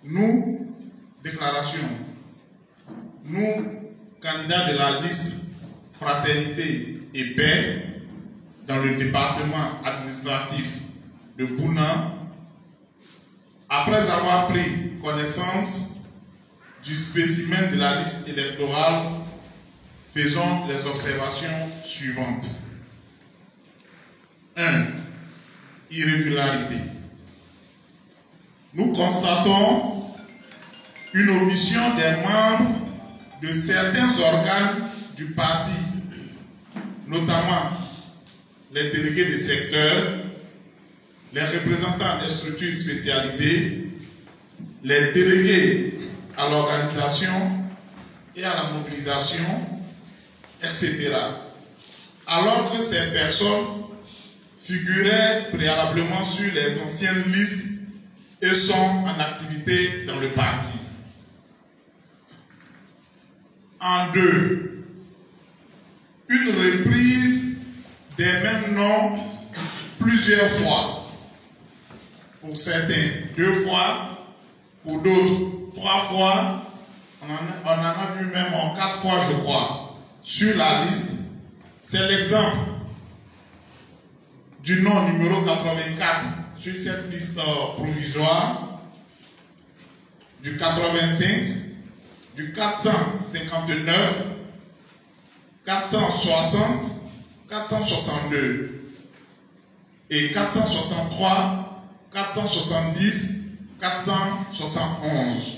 Nous, déclaration, nous, candidats de la liste Fraternité et Paix dans le département administratif de Bouna, après avoir pris connaissance du spécimen de la liste électorale, faisons les observations suivantes. 1. Irrégularité. Nous constatons une omission des membres de certains organes du parti, notamment les délégués des secteurs, les représentants des structures spécialisées, les délégués à l'organisation et à la mobilisation, etc. Alors que ces personnes figuraient préalablement sur les anciennes listes et sont en activité dans le parti. En 2, une reprise des mêmes noms plusieurs fois. Pour certains, 2 fois, pour d'autres, 3 fois. On en a vu même en 4 fois, je crois, sur la liste. C'est l'exemple du nom numéro 84 sur cette liste provisoire, du 85, du 459, 460, 462 et 463, 470, 471.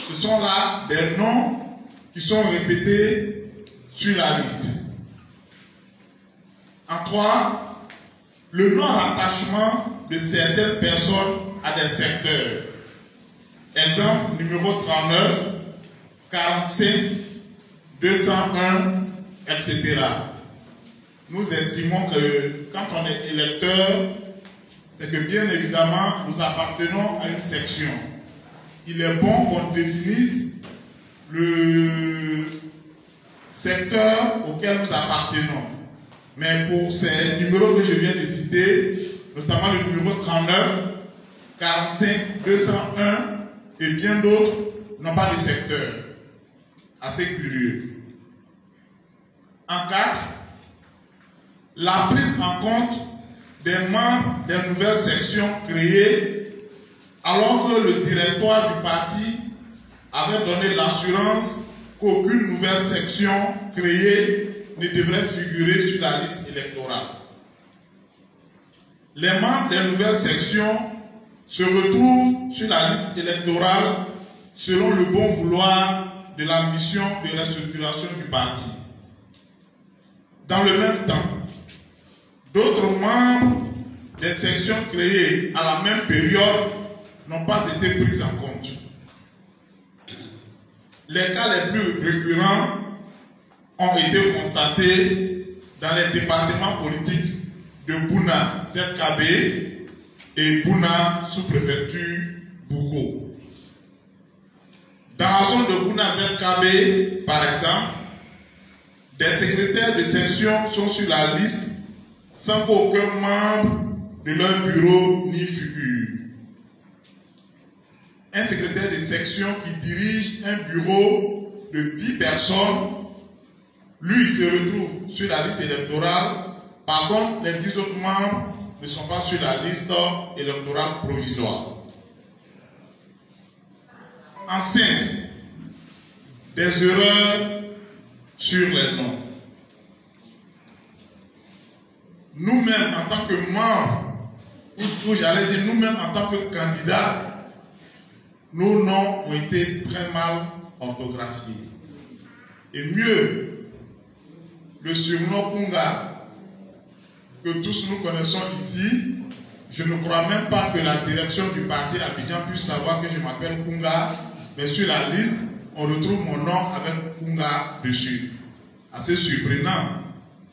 Ce sont là des noms qui sont répétés sur la liste. En 3, le non-rattachement de certaines personnes à des secteurs. Exemple numéro 39, 45, 201, etc. Nous estimons que quand on est électeur, c'est que bien évidemment, nous appartenons à une section. Il est bon qu'on définisse le secteur auquel nous appartenons. Mais pour ces numéros que je viens de citer, notamment le numéro 39, 45, 201 et bien d'autres, n'ont pas de secteur. Assez curieux. En 4, la prise en compte des membres des nouvelles sections créées alors que le directoire du parti avait donné l'assurance qu'aucune nouvelle section créée ne devrait figurer sur la liste électorale. Les membres des nouvelles sections se retrouvent sur la liste électorale selon le bon vouloir de la mission de restructuration du parti. Dans le même temps, d'autres membres des sections créées à la même période n'ont pas été pris en compte. Les cas les plus récurrents ont été constatés dans les départements politiques de Bouna, ZKB et Bouna, sous-préfecture Bougo. Dans la zone de Bouna, ZKB, par exemple, des secrétaires de section sont sur la liste sans qu'aucun membre de leur bureau n'y figure. Un secrétaire de section qui dirige un bureau de 10 personnes, lui, il se retrouve sur la liste électorale. Par contre, les 10 autres membres ne sont pas sur la liste électorale provisoire. En 5, des erreurs sur les noms. Nous-mêmes, en tant que membres, ou j'allais dire nous-mêmes en tant que candidats, nos noms ont été très mal orthographiés. Et mieux, le surnom Kunga, que tous nous connaissons ici, je ne crois même pas que la direction du parti Abidjan puisse savoir que je m'appelle Kunga, mais sur la liste, on retrouve mon nom avec Kunga dessus. Assez surprenant.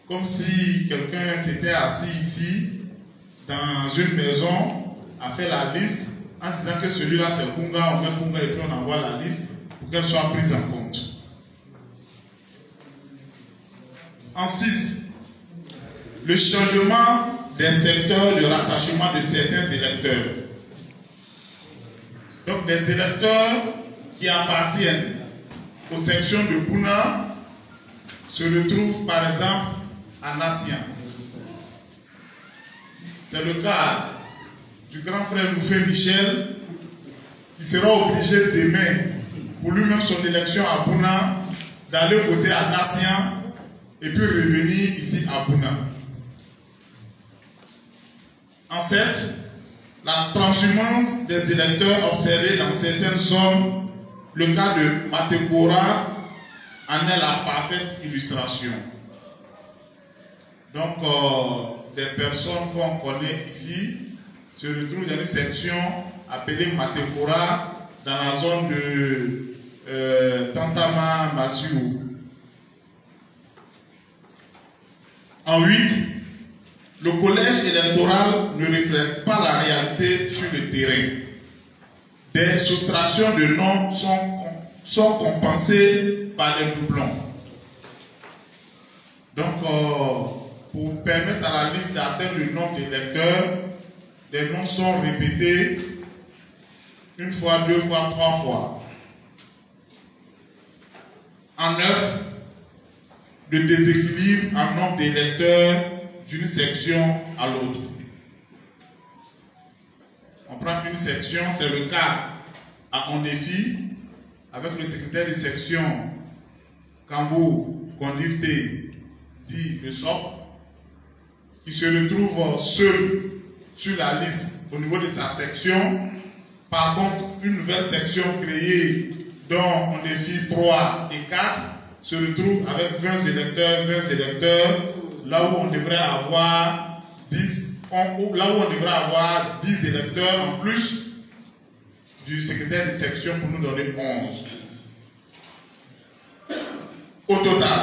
Comme si quelqu'un s'était assis ici, dans une maison, a fait la liste, en disant que celui-là c'est Kunga, on met Kunga et puis on envoie la liste pour qu'elle soit prise en compte. En 6, le changement des secteurs de rattachement de certains électeurs. Donc des électeurs qui appartiennent aux sections de Bouna se retrouvent par exemple à Nassien. C'est le cas du grand frère Moufé Michel qui sera obligé demain, pour lui-même son élection à Bouna, d'aller voter à Nassien et puis revenir ici à Bouna. En fait, la transhumance des électeurs observée dans certaines zones, le cas de Matekora en est la parfaite illustration. Donc, des personnes qu'on connaît ici se retrouvent dans une section appelée Matekora dans la zone de Tantama-Masiou. En 8, le collège électoral ne reflète pas la réalité sur le terrain. Des soustractions de noms sont compensées par les doublons. Donc, pour permettre à la liste d'atteindre le nombre d'électeurs, les noms sont répétés une fois, deux fois, trois fois. En 9, le déséquilibre en nombre d'électeurs d'une section à l'autre. On prend une section, c'est le cas à Ondéfi, avec le secrétaire de section Kambou Kondifté, dit le SOP, qui se retrouve seul sur la liste au niveau de sa section. Par contre, une nouvelle section créée dont Ondéfi 3 et 4 se retrouve avec 20 électeurs, là où on devrait avoir 10 électeurs en plus du secrétaire de section pour nous donner 11. Au total,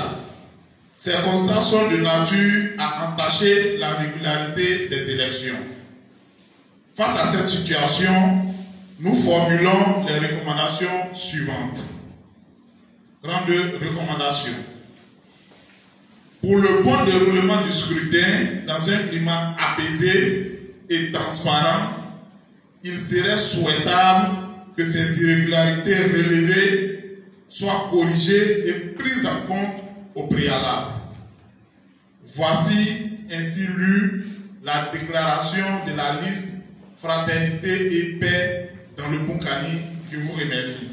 ces constats sont de nature à entacher la régularité des élections. Face à cette situation, nous formulons les recommandations suivantes. 32 recommandations. Pour le bon déroulement du scrutin dans un climat apaisé et transparent, il serait souhaitable que ces irrégularités relevées soient corrigées et prises en compte au préalable. Voici ainsi lue la déclaration de la liste Fraternité et Paix dans le Bunkani. Je vous remercie.